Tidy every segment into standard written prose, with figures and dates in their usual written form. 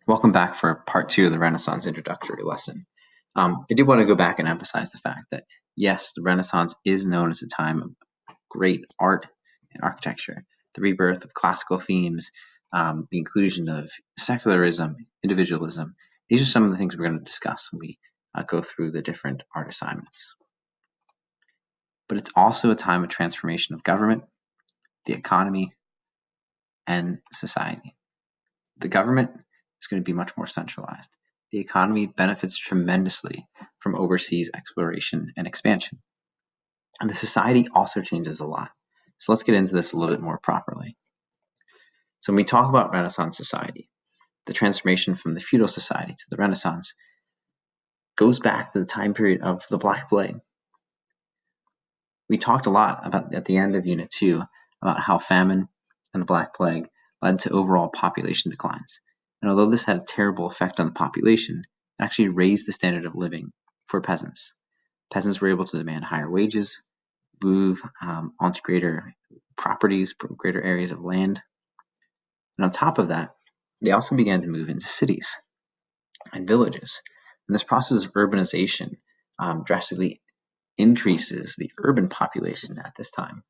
Welcome back for part two of the Renaissance introductory lesson. I do want to go back and emphasize the fact that, yes, the Renaissance is known as a time of great art and architecture, the rebirth of classical themes, the inclusion of secularism, individualism. These are some of the things we're going to discuss when we go through the different art assignments. But it's also a time of transformation of government, the economy, and society. The government is going to be much more centralized. The economy benefits tremendously from overseas exploration and expansion. And the society also changes a lot. So let's get into this a little bit more properly. So when we talk about Renaissance society, the transformation from the feudal society to the Renaissance goes back to the time period of the Black Plague. We talked a lot about at the end of Unit 2 about how famine and the Black Plague led to overall population declines. And although this had a terrible effect on the population, it actually raised the standard of living for peasants. Peasants were able to demand higher wages, move onto greater properties, greater areas of land. And on top of that, they also began to move into cities and villages. And this process of urbanization drastically increases the urban population at this time.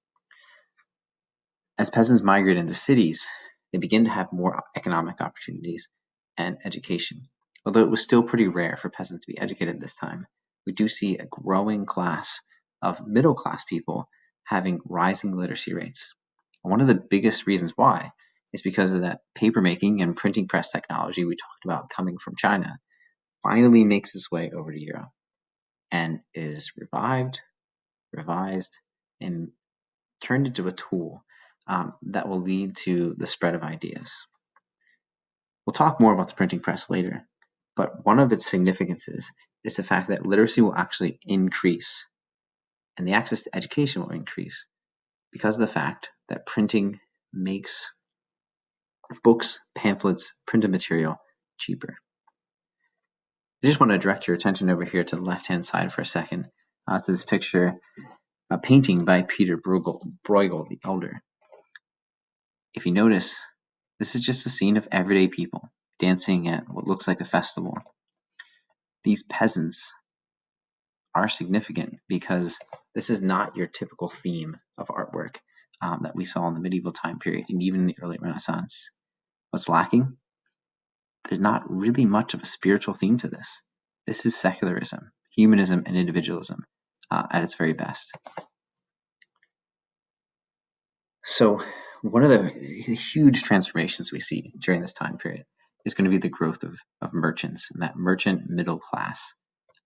As peasants migrate into cities, they begin to have more economic opportunities and education. Although it was still pretty rare for peasants to be educated at this time, we do see a growing class of middle class people having rising literacy rates. And one of the biggest reasons why is because of that papermaking and printing press technology we talked about coming from China finally makes its way over to Europe and is revived, revised, and turned into a tool that will lead to the spread of ideas. We'll talk more about the printing press later, but one of its significances is the fact that literacy will actually increase and the access to education will increase because of the fact that printing makes books, pamphlets, printed material cheaper. I just want to direct your attention over here to the left-hand side for a second to this picture, a painting by Peter Bruegel the Elder. If you notice, this is just a scene of everyday people dancing at what looks like a festival. These peasants are significant because this is not your typical theme of artwork that we saw in the medieval time period and even in the early Renaissance. What's lacking? There's not really much of a spiritual theme to this. This is secularism, humanism, and individualism at its very best. So one of the huge transformations we see during this time period is going to be the growth of merchants and that merchant middle class.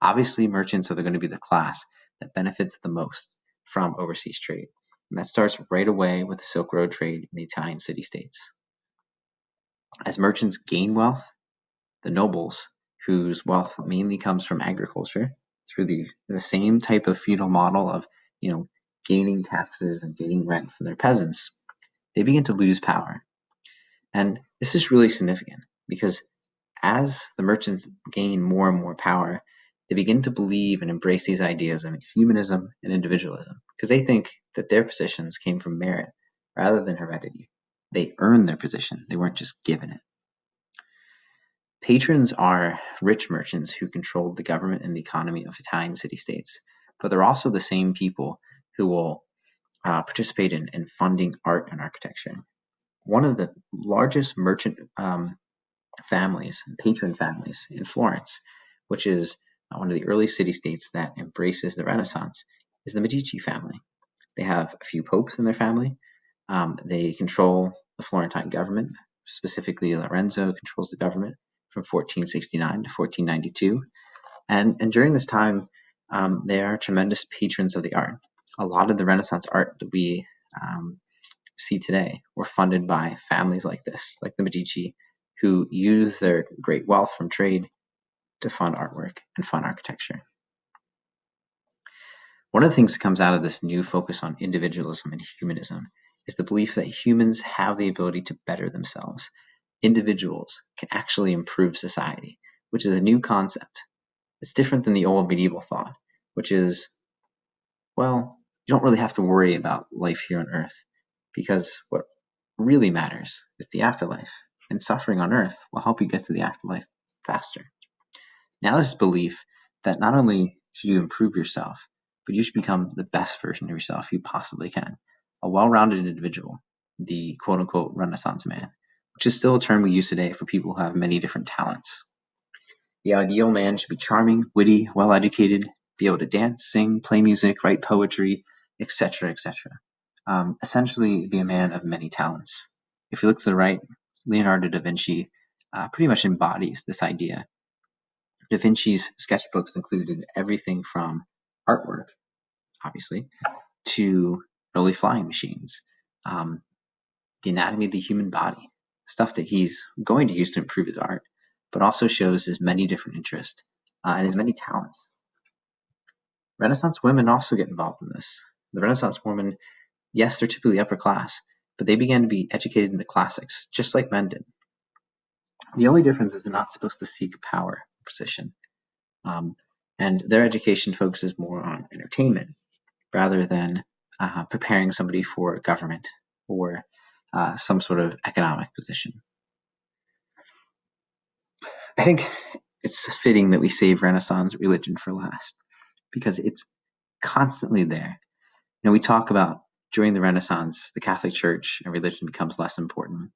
Obviously, merchants are going to be the class that benefits the most from overseas trade. And that starts right away with the Silk Road trade in the Italian city-states. As merchants gain wealth, the nobles, whose wealth mainly comes from agriculture, through the same type of feudal model of, gaining taxes and gaining rent from their peasants, they begin to lose power. And this is really significant because as the merchants gain more and more power, they begin to believe and embrace these ideas of humanism and individualism because they think that their positions came from merit rather than heredity. They earned their position, they weren't just given it. Patrons are rich merchants who controlled the government and the economy of Italian city-states, but they're also the same people who will participate in funding art and architecture. One of the largest merchant families, patron families in Florence, which is one of the early city-states that embraces the Renaissance, is the Medici family. They have a few popes in their family. They control the Florentine government. Specifically, Lorenzo controls the government from 1469 to 1492. And during this time, they are tremendous patrons of the art. A lot of the Renaissance art that we see today were funded by families like this, like the Medici, who use their great wealth from trade to fund artwork and fund architecture. One of the things that comes out of this new focus on individualism and humanism is the belief that humans have the ability to better themselves. Individuals can actually improve society, which is a new concept. It's different than the old medieval thought, which is, well, you don't really have to worry about life here on Earth because what really matters is the afterlife. and suffering on earth will help you get to the afterlife faster. Now, this belief that not only should you improve yourself, but you should become the best version of yourself you possibly can, a well-rounded individual, the quote-unquote Renaissance man, which is still a term we use today for people who have many different talents. The ideal man should be charming, witty, well-educated, be able to dance, sing, play music, write poetry, etc., etc. Essentially, be a man of many talents. If you look to the right, Leonardo da Vinci pretty much embodies this idea. Da Vinci's sketchbooks included everything from artwork, obviously, to early flying machines, the anatomy of the human body, stuff that he's going to use to improve his art, but also shows his many different interests and his many talents. Renaissance women also get involved in this. The Renaissance women, yes, they're typically upper class, but they began to be educated in the classics, just like men did. The only difference is they're not supposed to seek power or position. And their education focuses more on entertainment rather than preparing somebody for government or some sort of economic position. I think it's fitting that we save Renaissance religion for last because it's constantly there. We talk about during the Renaissance, the Catholic Church and religion becomes less important,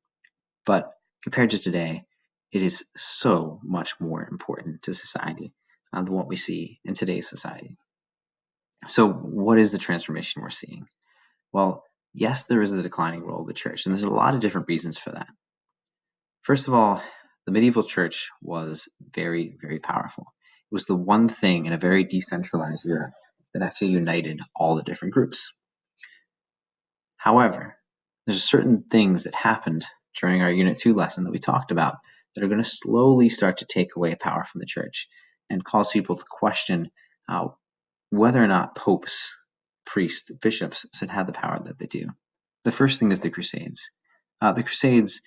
but compared to today, it is so much more important to society than what we see in today's society. So what is the transformation we're seeing? Well, yes, there is a declining role of the church, and there's a lot of different reasons for that. First of all, the medieval church was very, very powerful. It was the one thing in a very decentralized Europe that actually united all the different groups. However, there's certain things that happened during our Unit 2 lesson that we talked about that are going to slowly start to take away power from the church and cause people to question whether or not popes, priests, bishops should have the power that they do. The first thing is the Crusades. The Crusades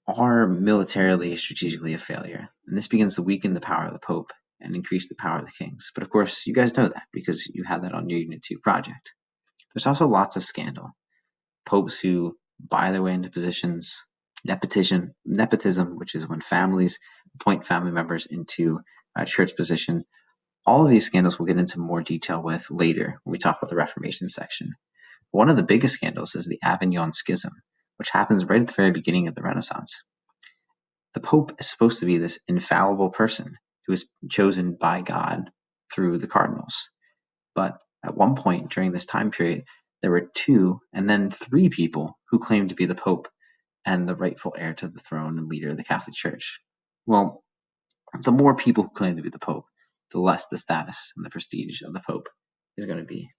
are militarily, strategically a failure, and this begins to weaken the power of the Pope and increase the power of the kings. But of course, you guys know that because you had that on your Unit 2 project. There's also lots of scandal. Popes who buy their way into positions, nepotism, which is when families appoint family members into a church position. All of these scandals we'll get into more detail with later when we talk about the Reformation section. One of the biggest scandals is the Avignon Schism, which happens right at the very beginning of the Renaissance. The Pope is supposed to be this infallible person who is chosen by God through the cardinals. But at one point during this time period, there were 2 and then 3 people who claimed to be the Pope and the rightful heir to the throne and leader of the Catholic Church. Well, the more people who claim to be the Pope, the less the status and the prestige of the Pope is going to be.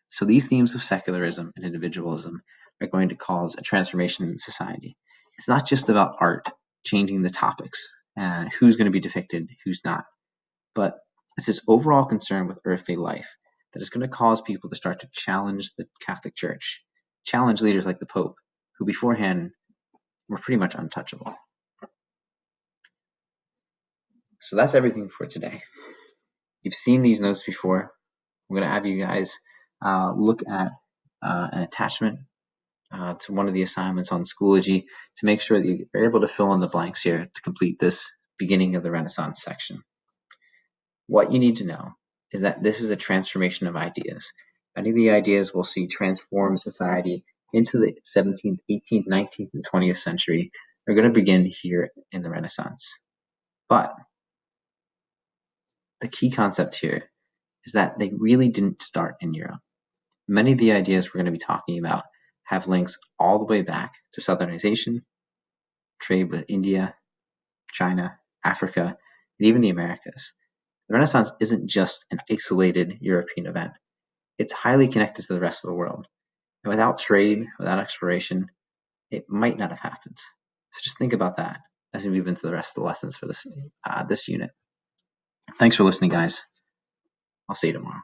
So these themes of secularism and individualism are going to cause a transformation in society. It's not just about art changing the topics, who's going to be depicted, who's not, but it's this overall concern with earthly life that is going to cause people to start to challenge the Catholic Church, challenge leaders like the Pope, who beforehand were pretty much untouchable. So that's everything for today. You've seen these notes before. I'm going to have you guys look at an attachment to one of the assignments on Schoology to make sure that you're able to fill in the blanks here to complete this beginning of the Renaissance section. What you need to know is that this is a transformation of ideas. Many of the ideas we'll see transform society into the 17th, 18th, 19th, and 20th century are going to begin here in the Renaissance. But the key concept here is that they really didn't start in Europe. Many of the ideas we're going to be talking about have links all the way back to Southernization, trade with India, China, Africa, and even the Americas. The Renaissance isn't just an isolated European event. It's highly connected to the rest of the world. And without trade, without exploration, it might not have happened. So just think about that as we move into the rest of the lessons for this unit. Thanks for listening, guys. I'll see you tomorrow.